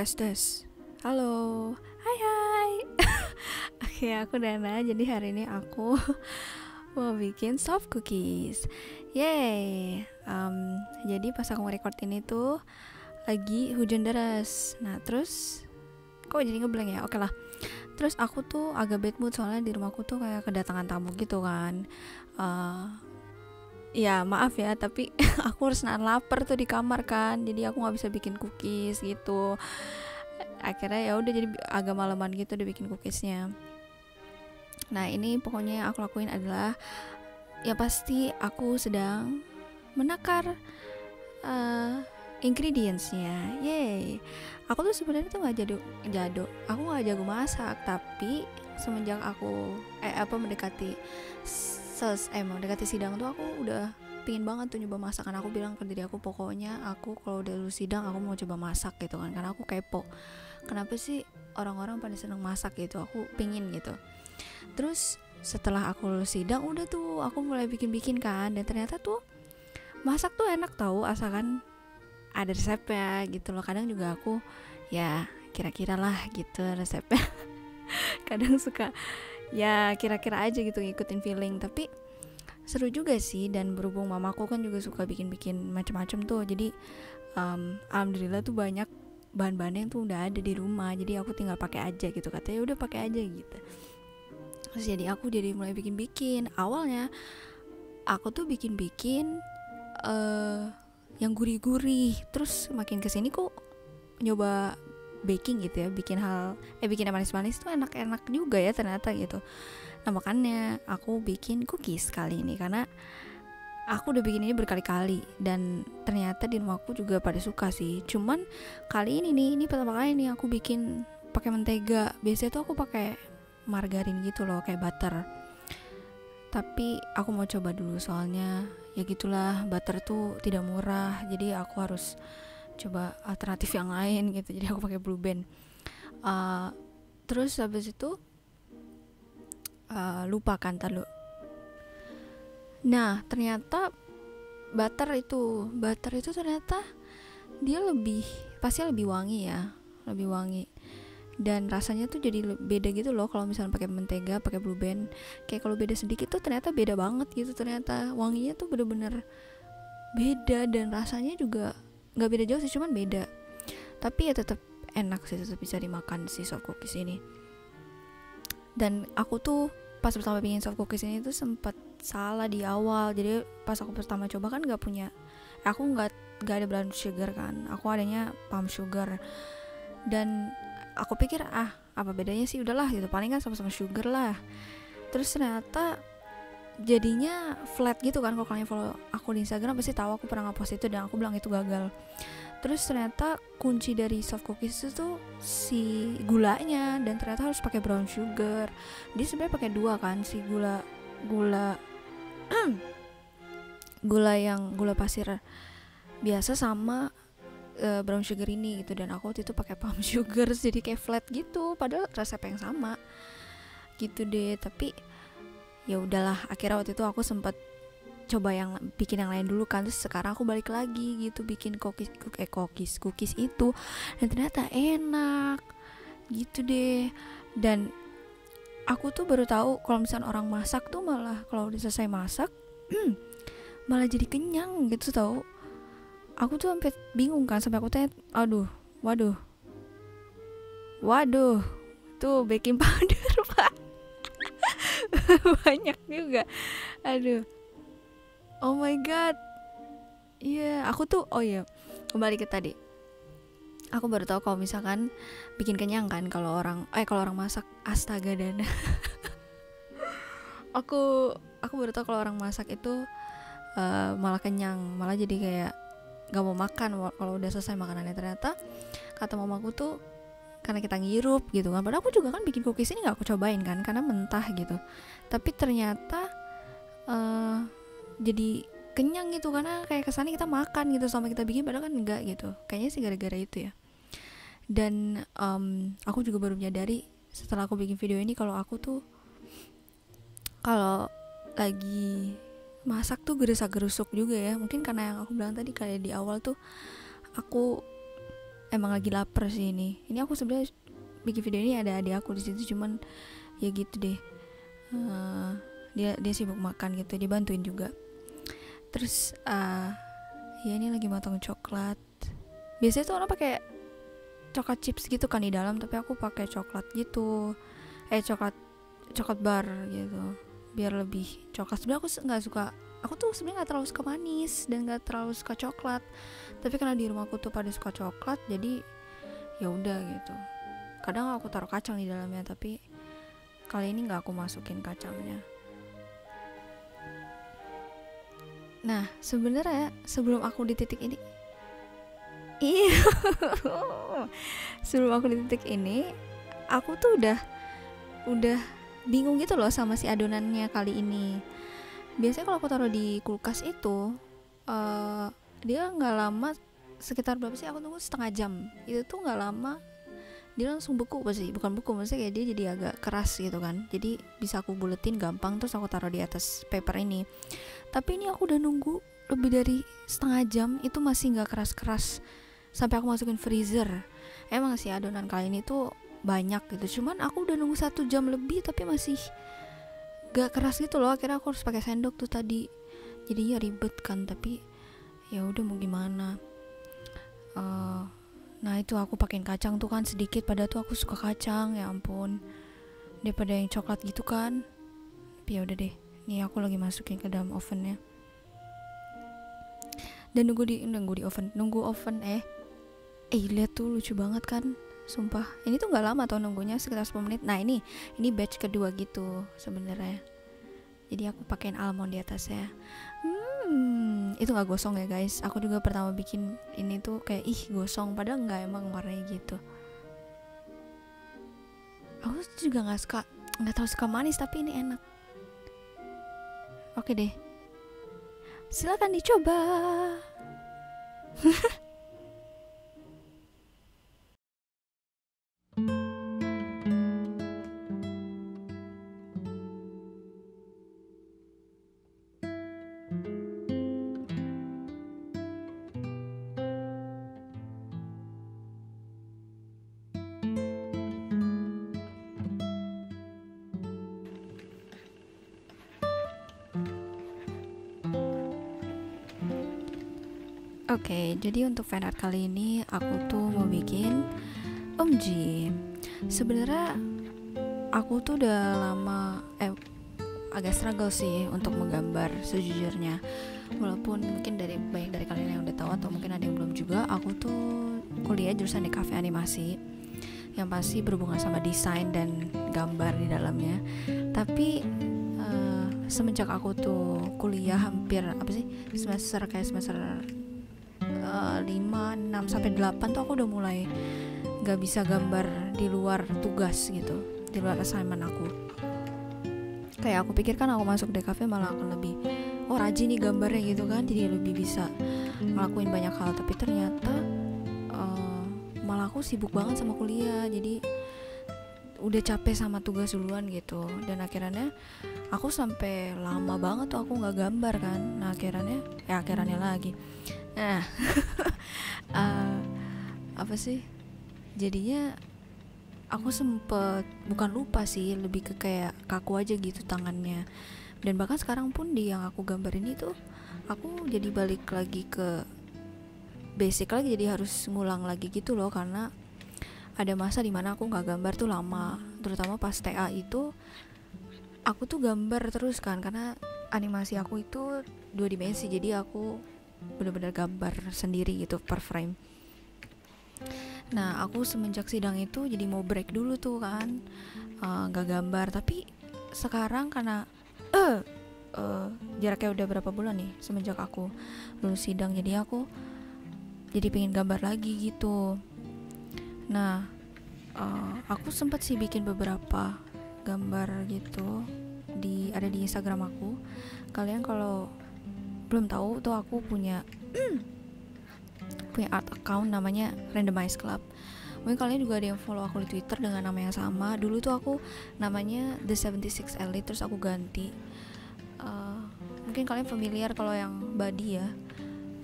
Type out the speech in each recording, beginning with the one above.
Tes tes. Halo. Hai hai. Oke, aku Dana. Jadi hari ini aku mau bikin soft cookies. Yay. Jadi pas aku record ini tuh lagi hujan deras. Nah, terus kok jadi ngeblank ya? Oke lah. Terus aku tuh agak bad mood soalnya di rumahku tuh kayak kedatangan tamu gitu kan. Ya maaf ya, tapi aku harus nahan lapar tuh di kamar kan, jadi aku nggak bisa bikin cookies gitu. Akhirnya ya udah jadi agak malaman gitu udah bikin cookiesnya. Nah ini pokoknya yang aku lakuin adalah ya pasti aku sedang menakar ingredientsnya. Yay. Aku tuh sebenarnya tuh nggak aku nggak jago masak, tapi semenjak aku mendekati sidang tuh aku udah pingin banget tuh nyoba masakan. Aku bilang ke diri aku, pokoknya aku kalau udah lulus sidang aku mau coba masak gitu kan, karena aku kepo kenapa sih orang-orang pada seneng masak gitu, aku pingin gitu. Terus setelah aku lulus sidang udah tuh aku mulai bikin kan, dan ternyata tuh masak tuh enak tahu, asalkan ada resepnya gitu loh. Kadang juga aku ya kira-kira lah gitu resepnya. Kadang suka ya kira-kira aja gitu ngikutin feeling, tapi seru juga sih. Dan berhubung mamaku kan juga suka bikin macam-macam tuh, jadi alhamdulillah tuh banyak bahan-bahan yang tuh udah ada di rumah, jadi aku tinggal pakai aja gitu, katanya udah pakai aja gitu. Terus jadi aku mulai bikin awalnya aku tuh bikin yang gurih-gurih, terus makin kesini kok nyoba baking gitu ya, bikin yang manis-manis tuh enak-enak juga ya ternyata gitu. Nah makanya aku bikin cookies kali ini, karena aku udah bikin ini berkali-kali dan ternyata di rumahku juga pada suka sih. Cuman kali ini pertama kali nih aku bikin pakai mentega. Biasanya tuh aku pakai margarin gitu loh, kayak butter. Tapi aku mau coba dulu soalnya ya gitulah, butter tuh tidak murah, jadi aku harus coba alternatif yang lain gitu. Jadi aku pakai Blue Band. Terus habis itu lupa kan taruh. Nah ternyata butter itu ternyata dia pasti lebih wangi ya, lebih wangi. Dan rasanya tuh jadi beda gitu loh kalau misalnya pakai mentega, pakai Blue Band. Kayak kalau beda sedikit tuh ternyata beda banget gitu, ternyata wanginya tuh bener-bener beda, dan rasanya juga nggak beda jauh sih, cuman beda. Tapi ya tetap enak sih, tetap bisa dimakan si soft cookies ini. Dan aku tuh pas pertama bikin soft cookies ini tuh sempat salah di awal. Jadi pas aku pertama coba kan aku nggak ada brown sugar kan, aku adanya palm sugar. Dan aku pikir apa bedanya sih, udahlah gitu, paling kan sama-sama sugar lah. Terus ternyata jadinya flat gitu kan. Kalau kalian follow aku di Instagram pasti tahu aku pernah nge-post itu dan aku bilang itu gagal. Terus ternyata kunci dari soft cookies itu tuh si gulanya, dan ternyata harus pakai brown sugar. Dia sebenarnya pakai dua kan, si gula gula pasir biasa sama brown sugar ini gitu. Dan aku waktu itu pakai palm sugar, jadi kayak flat gitu padahal resep yang sama gitu deh. Tapi ya udahlah, akhirnya waktu itu aku sempat coba bikin yang lain dulu kan. Terus sekarang aku balik lagi gitu bikin cookies itu, dan ternyata enak gitu deh. Dan aku tuh baru tahu kalau misalnya orang masak tuh malah kalau udah selesai masak malah jadi kenyang gitu tau. Aku tuh sampai bingung kan, sampai aku tanya, waduh tuh baking powder pak. Banyak juga, aduh, oh my god. Iya, aku tuh kembali ke tadi, aku baru tahu kalau misalkan bikin kenyang kan kalau orang masak. Astaga Dana. aku baru tahu kalau orang masak itu malah kenyang, malah jadi kayak gak mau makan kalau udah selesai makanannya. Ternyata kata mamaku tuh karena kita ngirup gitu kan. Padahal aku juga kan bikin cookies ini gak aku cobain kan, karena mentah gitu. Tapi ternyata jadi kenyang gitu, karena kayak kesannya kita makan gitu sama kita bikin, padahal kan enggak gitu. Kayaknya sih gara-gara itu ya. Dan aku juga baru menyadari setelah aku bikin video ini kalau aku tuh kalau lagi masak tuh gerusak-gerusuk juga ya. Mungkin karena yang aku bilang tadi, kayak di awal tuh aku emang lagi lapar sih ini aku sebenarnya bikin video ini ada adik aku di situ, cuman ya gitu deh. Dia sibuk makan gitu, dia bantuin juga. Terus ya ini lagi motong coklat. Biasanya tuh orang pakai coklat chips gitu kan di dalam, tapi aku pakai coklat gitu, coklat bar gitu, biar lebih coklat. Sebenarnya aku tuh sebenarnya nggak terlalu suka manis dan nggak terlalu suka coklat, tapi karena di rumahku tuh pada suka coklat, jadi ya udah gitu. Kadang aku taruh kacang di dalamnya, tapi kali ini nggak aku masukin kacangnya. Nah sebenarnya sebelum aku di titik ini sebelum aku di titik ini, aku tuh udah bingung gitu loh sama si adonannya kali ini. Biasanya kalau aku taruh di kulkas itu dia nggak lama, sekitar berapa sih, aku tunggu setengah jam, itu tuh nggak lama dia langsung beku. Bukan beku, maksudnya kayak dia jadi agak keras gitu kan, jadi bisa aku buletin gampang, terus aku taruh di atas paper ini. Tapi ini aku udah nunggu lebih dari setengah jam, itu masih nggak keras-keras, sampai aku masukin freezer. Emang sih adonan kali ini tuh banyak gitu, cuman aku udah nunggu 1 jam lebih tapi masih gak keras gitu loh. Akhirnya aku harus pakai sendok tuh tadi, jadinya ribet kan, tapi ya udah mau gimana. Nah itu aku pakein kacang tuh kan sedikit, padahal tuh aku suka kacang, ya ampun, daripada yang coklat gitu kan. Tapi ya udah deh, nih aku lagi masukin ke dalam ovennya dan nunggu oven. Lihat tuh lucu banget kan, sumpah. Ini tuh nggak lama tau nunggunya, sekitar 10 menit. Nah ini batch kedua gitu sebenarnya, jadi aku pakein almond di atasnya. Itu nggak gosong ya guys. Aku juga pertama bikin ini tuh kayak gosong, padahal nggak, emang warnanya gitu. Aku juga nggak terlalu suka manis, tapi ini enak. Oke deh, silakan dicoba. Oke, jadi untuk fanart kali ini aku tuh mau bikin OMG. Sebenarnya aku tuh udah lama agak struggle sih untuk menggambar sejujurnya. Walaupun mungkin banyak dari kalian yang udah tahu, atau mungkin ada yang belum juga, aku tuh kuliah jurusan di kafe animasi, yang pasti berhubungan sama desain dan gambar di dalamnya. Tapi semenjak aku tuh kuliah hampir semester 5, 6 sampai 8 tuh aku udah mulai gak bisa gambar di luar tugas gitu, di luar assignment aku. Kayak aku pikir kan aku masuk DKV malah akan lebih rajin nih gambarnya gitu kan, jadi lebih bisa ngelakuin banyak hal. Tapi ternyata malah aku sibuk banget sama kuliah, jadi udah capek sama tugas duluan gitu. Dan akhirnya aku sampai lama banget tuh aku nggak gambar kan. Nah akhirnya lagi jadinya aku sempet, bukan lupa sih, lebih ke kayak kaku aja gitu tangannya. Dan bahkan sekarang pun di yang aku gambar ini tuh aku jadi balik lagi ke basic lagi, jadi harus ngulang lagi gitu loh, karena ada masa dimana aku nggak gambar tuh lama, terutama pas TA itu aku tuh gambar terus kan, karena animasi aku itu 2 dimensi, jadi aku benar-benar gambar sendiri gitu per frame. Nah aku semenjak sidang itu jadi mau break dulu tuh kan, nggak gambar. Tapi sekarang karena jaraknya udah berapa bulan nih semenjak aku lulus sidang, jadi aku jadi pengen gambar lagi gitu. Nah aku sempat sih bikin beberapa gambar gitu, ada di Instagram aku. Kalian kalau belum tahu tuh aku punya art account namanya Randomize Club. Mungkin kalian juga ada yang follow aku di Twitter dengan nama yang sama. Dulu tuh aku namanya The 76 Elite, terus aku ganti. Mungkin kalian familiar kalau yang Badi ya.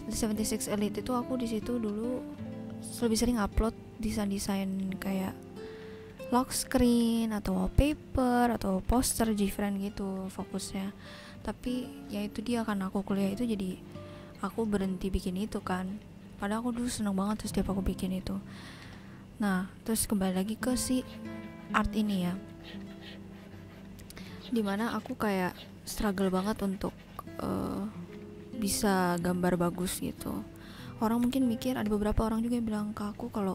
The 76 Elite itu aku di situ dulu lebih sering upload desain kayak lock screen atau wallpaper atau poster different gitu fokusnya. Tapi ya itu dia, kan aku kuliah itu jadi aku berhenti bikin itu kan, padahal aku dulu seneng banget tuh setiap aku bikin itu. Nah terus kembali lagi ke si art ini ya, dimana aku kayak struggle banget untuk bisa gambar bagus gitu. Orang mungkin mikir, ada beberapa orang juga yang bilang ke aku kalau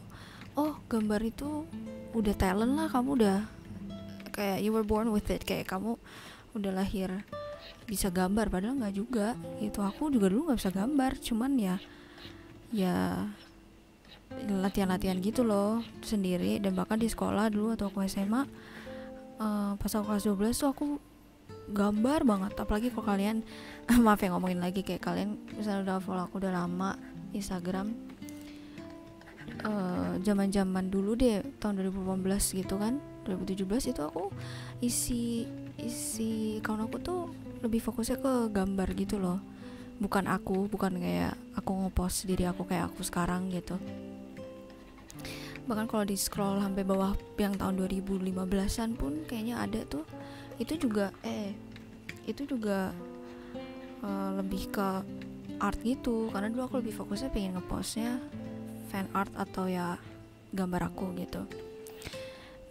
oh gambar itu udah talent lah, kamu udah kayak you were born with it, kayak kamu udah lahir bisa gambar, padahal nggak juga gitu. Aku juga dulu nggak bisa gambar, cuman ya latihan gitu loh sendiri. Dan bahkan di sekolah dulu atau aku SMA, pas aku kelas 12 tuh aku gambar banget. Apalagi kalau kalian maaf ya ngomongin lagi, kayak kalian misalnya udah follow aku udah lama Instagram, zaman dulu deh tahun 2018 gitu kan, 2017 itu aku isi account aku tuh lebih fokusnya ke gambar gitu loh, bukan kayak aku ngepost diri aku kayak aku sekarang gitu. Bahkan kalau di scroll sampai bawah yang tahun 2015an pun kayaknya ada tuh, itu juga lebih ke art gitu, karena dulu aku lebih fokusnya pengen ngepostnya fan art atau ya gambar aku gitu.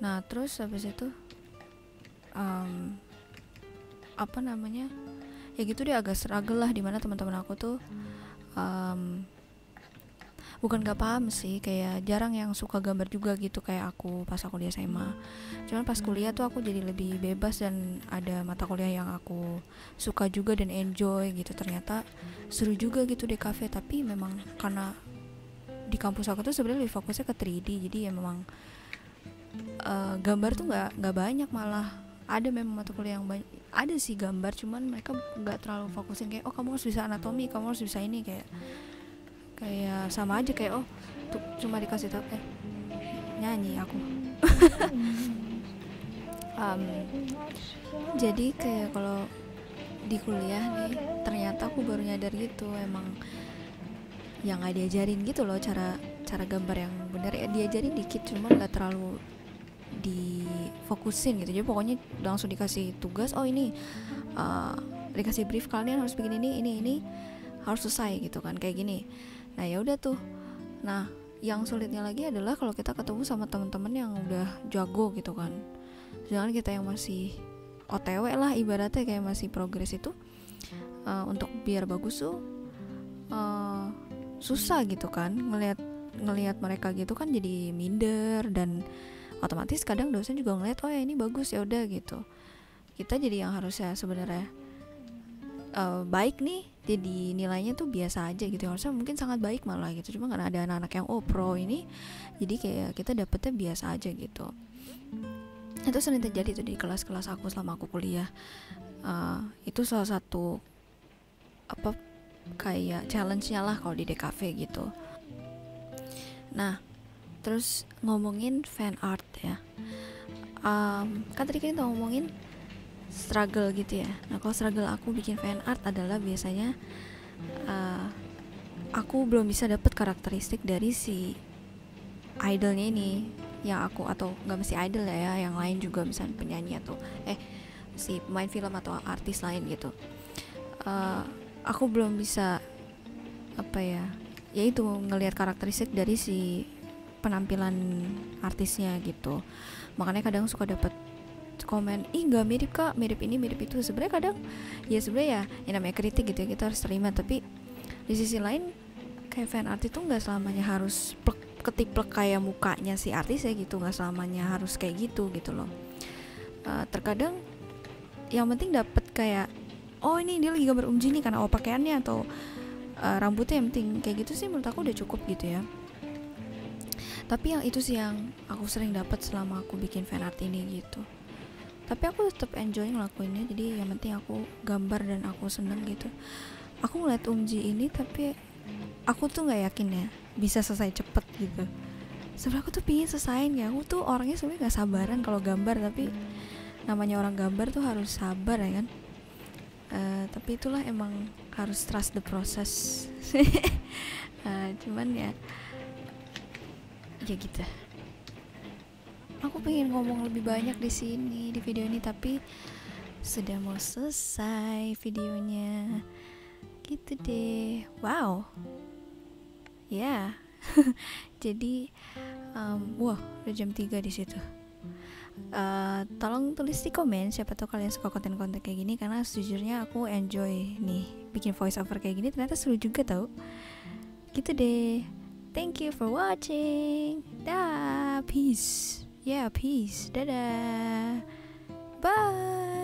Nah terus habis itu apa namanya ya gitu deh, agak struggle lah, dimana teman-teman aku tuh bukan gak paham sih, kayak jarang yang suka gambar juga gitu kayak aku pas aku di SMA. Cuman pas kuliah tuh aku jadi lebih bebas dan ada mata kuliah yang aku suka juga dan enjoy gitu. Ternyata seru juga gitu di cafe, tapi memang karena di kampus aku tuh sebenarnya lebih fokusnya ke 3D, jadi ya memang gambar tuh nggak banyak. Malah ada memang mata kuliah yang banyak, ada sih gambar, cuman mereka nggak terlalu fokusin kayak oh kamu harus bisa anatomi, kamu harus bisa ini, kayak sama aja kayak oh tuh cuma dikasih tahu nyanyi aku. Jadi kayak kalau di kuliah nih ternyata aku baru nyadar gitu, emang yang nggak diajarin gitu loh cara gambar yang benar. Ya diajarin dikit, cuman nggak terlalu difokusin gitu. Jadi pokoknya langsung dikasih tugas, oh ini dikasih brief, kalian harus bikin ini harus selesai gitu kan, kayak gini. Nah ya udah tuh. Nah yang sulitnya lagi adalah kalau kita ketemu sama teman-teman yang udah jago gitu kan, sedangkan kita yang masih OTW lah ibaratnya, kayak masih progres itu untuk biar bagus tuh susah gitu kan. Ngelihat mereka gitu kan jadi minder, dan otomatis kadang dosen juga ngeliat oh ya ini bagus, ya udah gitu. Kita jadi yang harusnya sebenarnya baik nih, jadi nilainya tuh biasa aja gitu, harusnya mungkin sangat baik malah gitu. Cuma karena ada anak-anak yang pro ini, jadi kayak kita dapetnya biasa aja gitu. Itu sering terjadi tuh di kelas-kelas aku selama aku kuliah. Itu salah satu kayak challenge-nya lah kalau di DKV gitu. Nah terus ngomongin fan art ya, kan tadi kita ngomongin struggle gitu ya. Nah kalau struggle aku bikin fan art adalah biasanya aku belum bisa dapet karakteristik dari si idolnya ini yang aku, atau nggak mesti idol ya, yang lain juga misalnya penyanyi atau si pemain film atau artis lain gitu. Aku belum bisa ya itu ngelihat karakteristik dari si penampilan artisnya gitu. Makanya kadang suka dapet komen, ih nggak mirip kak, mirip ini mirip itu. Sebenarnya kadang ya namanya kritik gitu ya, kita harus terima. Tapi di sisi lain kayak fan art itu nggak selamanya harus ketiplek kayak mukanya si artis ya gitu, nggak selamanya harus kayak gitu loh. Terkadang yang penting dapet kayak oh ini dia lagi gambar Umji nih karena pakaiannya atau rambutnya, yang penting kayak gitu sih menurut aku udah cukup gitu ya. Tapi yang itu sih yang aku sering dapat selama aku bikin fan art ini gitu. Tapi aku tetap enjoy ngelakuinnya, jadi yang penting aku gambar dan aku seneng gitu. Aku ngeliat Umji ini tapi aku tuh nggak yakin ya bisa selesai cepet gitu. Sebenarnya aku tuh pingin selesaiin ya, aku tuh orangnya sebenarnya nggak sabaran kalau gambar, tapi namanya orang gambar tuh harus sabar ya kan. Tapi itulah emang harus trust the process. Cuman ya ya gitu. Aku pengen ngomong lebih banyak di sini di video ini, tapi sudah mau selesai videonya. Gitu deh. Wow. Ya. Yeah. Jadi wah, udah jam 3 di situ. Tolong tulis di komen siapa tahu kalian suka konten-konten kayak gini, karena sejujurnya aku enjoy nih bikin voice over kayak gini, ternyata seru juga tau. Gitu deh. Thank you for watching. Dah, peace. Yeah, peace. Dadah. Bye.